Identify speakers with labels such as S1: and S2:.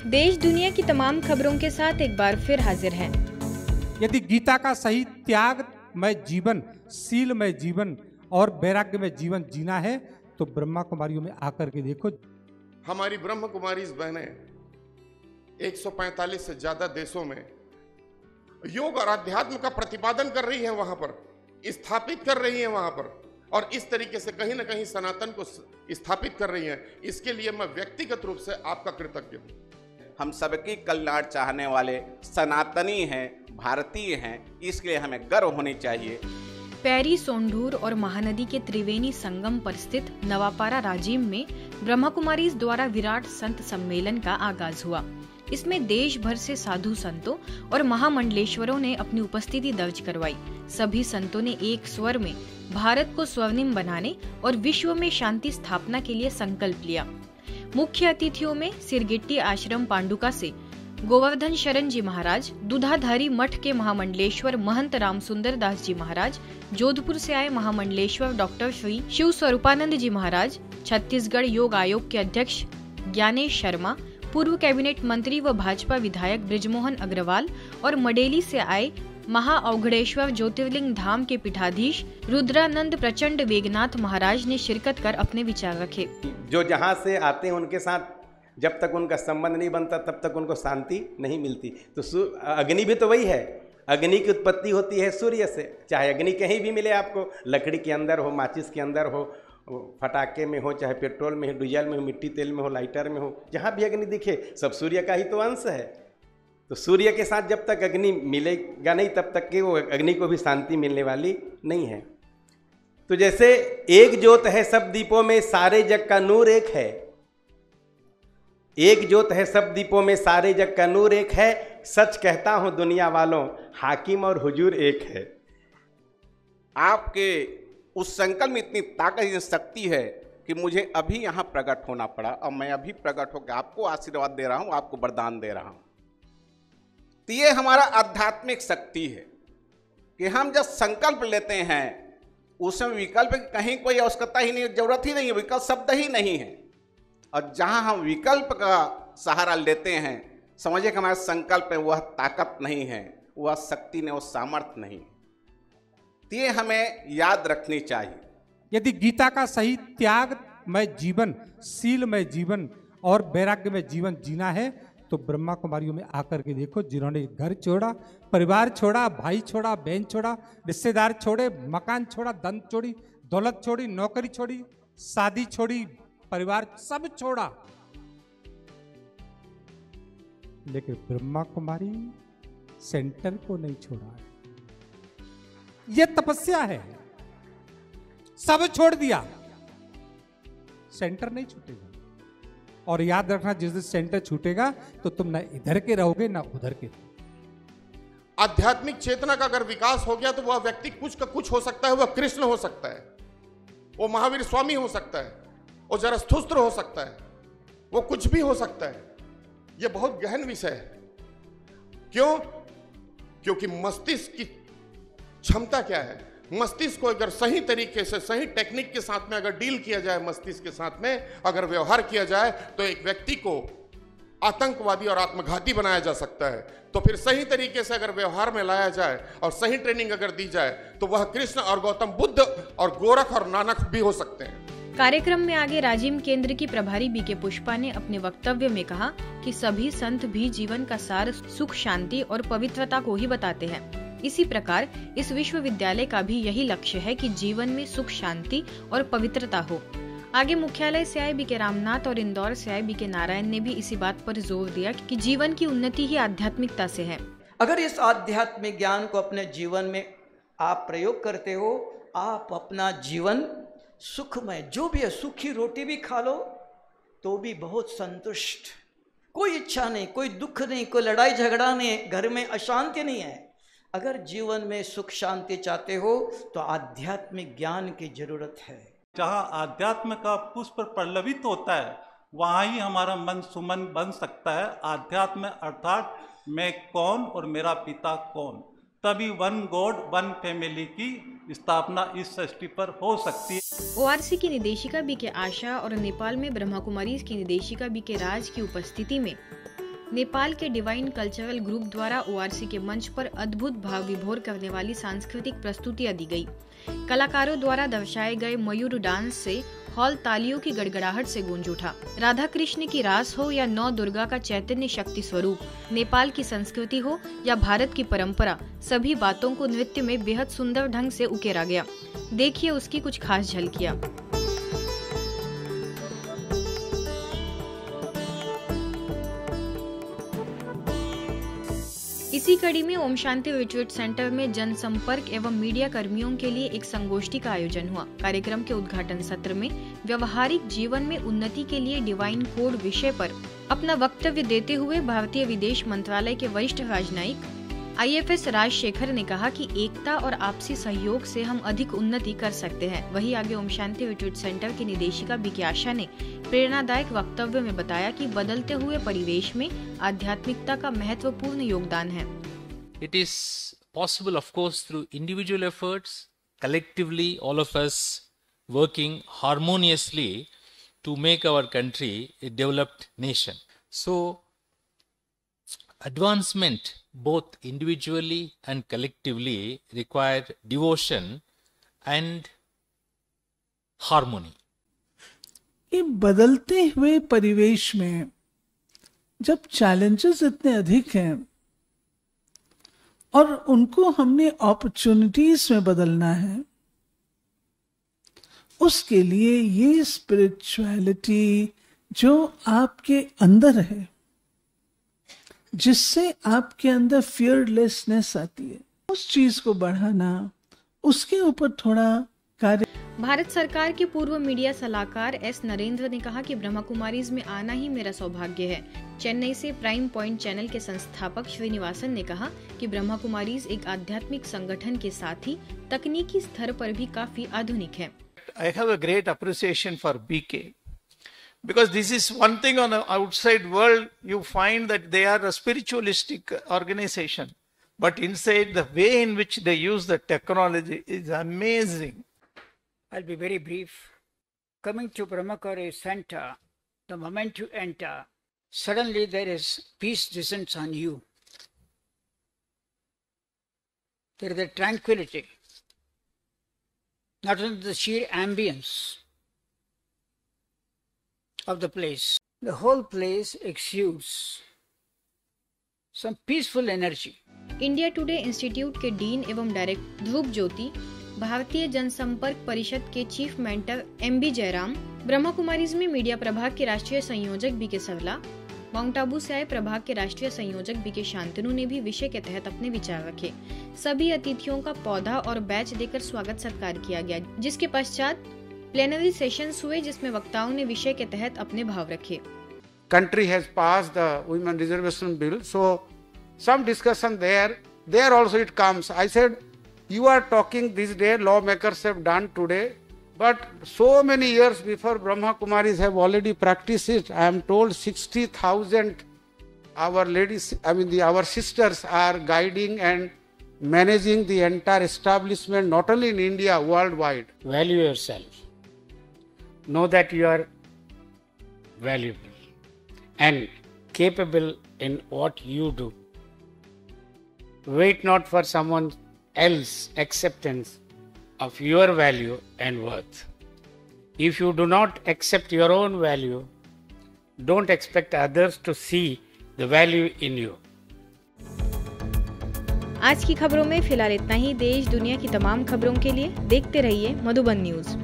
S1: देश दुनिया की तमाम खबरों के साथ एक बार फिर हाजिर हैं।
S2: यदि गीता का सही त्याग में जीवन, शील में जीवन और वैराग्य में जीवन जीना है तो ब्रह्मा कुमारियों में आकर के देखो।
S3: हमारी ब्रह्म कुमारी बहनें 145 से ज्यादा देशों में योग और अध्यात्म का प्रतिपादन कर रही हैं, वहां पर स्थापित कर रही हैं वहां पर, और इस तरीके से कहीं ना कहीं सनातन को स्थापित कर रही हैं। इसके लिए मैं व्यक्तिगत रूप से आपका कृतज्ञ हूं।
S4: हम सबकी कल्याण चाहने वाले सनातनी हैं, भारतीय हैं, इसलिए हमें गर्व होनी चाहिए।
S1: पैरी, सोंढूर और महानदी के त्रिवेणी संगम पर स्थित नवापारा राजीव में ब्रह्मा कुमारीज द्वारा विराट संत सम्मेलन का आगाज हुआ। इसमें देश भर से साधु संतों और महामंडलेश्वरों ने अपनी उपस्थिति दर्ज करवाई। सभी संतों ने एक स्वर में भारत को स्वर्णिम बनाने और विश्व में शांति स्थापना के लिए संकल्प लिया। मुख्य अतिथियों में सिरगिट्टी आश्रम पांडुका से गोवर्धन शरण जी महाराज, दुधाधारी मठ के महामंडलेश्वर महंत रामसुंदर दास जी महाराज, जोधपुर से आए महामंडलेश्वर डॉक्टर श्री शिव स्वरूपानंद जी महाराज, छत्तीसगढ़ योग आयोग के अध्यक्ष ज्ञानेश शर्मा, पूर्व कैबिनेट मंत्री व भाजपा विधायक ब्रिजमोहन अग्रवाल और मडेली से आए महाअवघड़ेश्वर ज्योतिर्लिंग धाम के पीठाधीश रुद्रानंद प्रचंड वेगनाथ महाराज ने शिरकत कर अपने विचार रखे।
S4: जो जहाँ से आते हैं उनके साथ जब तक उनका संबंध नहीं बनता तब तक उनको शांति नहीं मिलती। तो अग्नि भी तो वही है, अग्नि की उत्पत्ति होती है सूर्य से। चाहे अग्नि कहीं भी मिले आपको, लकड़ी के अंदर हो, माचिस के अंदर हो, फटाके में हो, चाहे पेट्रोल में हो, डीजल में हो, मिट्टी तेल में हो, लाइटर में हो, जहाँ भी अग्नि दिखे सब सूर्य का ही तो अंश है। तो सूर्य के साथ जब तक अग्नि मिलेगा नहीं तब तक के वो अग्नि को भी शांति मिलने वाली नहीं है। तो जैसे एक ज्योत है सब दीपों में, सारे जग का नूर एक है। एक ज्योत है सब दीपों में, सारे जग का नूर एक है। सच कहता हूं दुनिया वालों, हाकिम और हुजूर एक है। आपके उस संकल्प में इतनी ताकत, इतनी शक्ति है कि मुझे अभी यहाँ प्रकट होना पड़ा और मैं अभी प्रकट होकर आपको आशीर्वाद दे रहा हूँ, आपको वरदान दे रहा हूँ। तो ये हमारा आध्यात्मिक शक्ति है कि हम जब संकल्प लेते हैं उसमें विकल्प कहीं कोई आवश्यकता ही नहीं, जरूरत ही नहीं है, विकल्प शब्द ही नहीं है। और जहाँ हम विकल्प का सहारा लेते हैं, समझिए कि हमारा संकल्प है, वह ताकत नहीं है, वह शक्ति नहीं, वह सामर्थ्य नहीं। तो ये हमें याद रखनी चाहिए।
S2: यदि गीता का सही त्याग में जीवन, शील में जीवन और वैराग्य में जीवन जीना है तो ब्रह्मा कुमारियों में आकर के देखो। जिन्होंने घर छोड़ा, परिवार छोड़ा, भाई छोड़ा, बहन छोड़ा, रिश्तेदार छोड़े, मकान छोड़ा, धन छोड़ी, दौलत छोड़ी, नौकरी छोड़ी, शादी छोड़ी, परिवार सब छोड़ा, लेकिन ब्रह्मा कुमारी सेंटर को नहीं छोड़ा है। यह तपस्या है। सब छोड़ दिया, सेंटर नहीं छूटेगा। और याद रखना, जिस दिन सेंटर छूटेगा तो तुम ना इधर के रहोगे ना उधर के।
S3: आध्यात्मिक चेतना का अगर विकास हो गया तो वह व्यक्ति कुछ का कुछ हो सकता है। वह कृष्ण हो सकता है, वो महावीर स्वामी हो सकता है, वो जरस्थुस्त्र हो सकता है, वो कुछ भी हो सकता है। यह बहुत गहन विषय है। क्यों? क्योंकि मस्तिष्क की क्षमता क्या है। मस्तिष्क को अगर सही तरीके से, सही टेक्निक के साथ में अगर डील किया जाए, मस्तिष्क के साथ में अगर व्यवहार किया जाए तो एक व्यक्ति को आतंकवादी और आत्मघाती बनाया जा सकता है। तो फिर सही तरीके से अगर व्यवहार में लाया जाए और सही ट्रेनिंग अगर दी जाए तो वह कृष्ण और गौतम बुद्ध और गोरख और नानक भी हो सकते हैं।
S1: कार्यक्रम में आगे राजीव केंद्र की प्रभारी बीके पुष्पा ने अपने वक्तव्य में कहा कि सभी संत भी जीवन का सार सुख, शांति और पवित्रता को ही बताते हैं। इसी प्रकार इस विश्वविद्यालय का भी यही लक्ष्य है कि जीवन में सुख, शांति और पवित्रता हो। आगे मुख्यालय से आए बीके रामनाथ और इंदौर से आए बीके नारायण ने भी इसी बात पर जोर दिया कि जीवन की उन्नति ही आध्यात्मिकता से है।
S5: अगर इस आध्यात्मिक ज्ञान को अपने जीवन में आप प्रयोग करते हो, आप अपना जीवन सुखमय, जो भी है, सूखी रोटी भी खा लो तो भी बहुत संतुष्ट, कोई इच्छा नहीं, कोई दुख नहीं, कोई लड़ाई झगड़ा नहीं, घर में अशांति नहीं है। अगर जीवन में सुख शांति चाहते हो तो आध्यात्मिक ज्ञान की जरूरत है।
S6: जहाँ आध्यात्म का पुष्प पल्लवित होता है वहाँ ही हमारा मन सुमन बन सकता है। आध्यात्म अर्थात मैं कौन और मेरा पिता कौन, तभी वन गॉड वन फैमिली की स्थापना इस सृष्टि पर हो सकती है।
S1: ओआरसी की निदेशिका बीके आशा और नेपाल में ब्रह्मा कुमारी की निदेशिका बीके राज की उपस्थिति में नेपाल के डिवाइन कल्चरल ग्रुप द्वारा ओआरसी के मंच पर अद्भुत भाव विभोर करने वाली सांस्कृतिक प्रस्तुतियां दी गई। कलाकारों द्वारा दर्शाए गए मयूर डांस से हॉल तालियों की गड़गड़ाहट से गूंज उठा। राधा कृष्ण की रास हो या नौ दुर्गा का चैतन्य शक्ति स्वरूप, नेपाल की संस्कृति हो या भारत की परंपरा, सभी बातों को नृत्य में बेहद सुंदर ढंग से उकेरा गया। देखिए उसकी कुछ खास झलकियां। इसी कड़ी में ओम शांति रिट्रीट सेंटर में जनसंपर्क एवं मीडिया कर्मियों के लिए एक संगोष्ठी का आयोजन हुआ। कार्यक्रम के उद्घाटन सत्र में व्यवहारिक जीवन में उन्नति के लिए डिवाइन कोड विषय पर अपना वक्तव्य देते हुए भारतीय विदेश मंत्रालय के वरिष्ठ राजनयिक IFS राजशेखर ने कहा कि एकता और आपसी सहयोग से हम अधिक उन्नति कर सकते हैं। वहीं आगे ओम शांति रिट्रीट सेंटर की निदेशिका विज्ञाशा ने प्रेरणादायक वक्तव्य में बताया कि बदलते हुए परिवेश में आध्यात्मिकता का महत्वपूर्ण योगदान है।
S7: It is possible, of course, through individual efforts, collectively, all of us working harmoniously to make our country a developed nation. So, advancement both individually and collectively require devotion and harmony.
S8: ये बदलते हुए परिवेश में जब challenges इतने अधिक हैं और उनको हमने अपॉर्चुनिटीज में बदलना है, उसके लिए ये स्पिरिचुअलिटी जो आपके अंदर है, जिससे आपके अंदर फियरलेसनेस आती है, उस चीज को बढ़ाना, उसके ऊपर थोड़ा कार्य।
S1: भारत सरकार के पूर्व मीडिया सलाहकार एस नरेंद्र ने कहा कि ब्रह्मा कुमारीज में आना ही मेरा सौभाग्य है। चेन्नई से प्राइम पॉइंट चैनल के संस्थापक श्रीनिवासन ने कहा कि ब्रह्मा कुमारीज एक आध्यात्मिक संगठन के साथ ही तकनीकी स्तर पर भी काफी आधुनिक है।
S9: I have a great appreciation for BK. Because this is one thing on the outside world, you find that they are a spiritualistic organization. But inside, the way in which they use the technology is amazing.
S10: I'll be very brief. Coming to Brahmacurry Center, the moment you enter, suddenly there is peace descends on you. There is a tranquility. Not only the sheer ambience of the place, the whole place exudes some peaceful energy.
S1: India today institute के dean एवं director ध्रुव ज्योति, भारतीय जनसंपर्क परिषद के chief mentor MB Jairam, Brahma Kumaris में media प्रभाग के राष्ट्रीय संयोजक BK सरला, माउंट आबू से आए प्रभाग के राष्ट्रीय संयोजक BK शांतनु ने भी विषय के तहत अपने विचार रखे। सभी अतिथियों का पौधा और बैच देकर स्वागत सत्कार किया गया, जिसके पश्चात प्लेनरी सेशंस हुए जिसमें वक्ताओं ने विषय के तहत अपने भाव रखे।
S11: Country has passed the women reservation bill, so some discussion there also it comes. I said, you are talking this day, lawmakers have done today, but so many years before Brahma Kumaris have already practiced it. I am told 60,000 our ladies, our sisters are guiding and managing the entire establishment, not only in India, worldwide.
S12: Value yourself. Know that you are valuable and capable in what you do. Wait not for someone else's acceptance of your value and worth. If you do not accept your own value, don't expect others to see the value in you.
S1: आज की खबरों में फिलहाल इतना ही। देश दुनिया की तमाम खबरों के लिए देखते रहिए मधुबन न्यूज।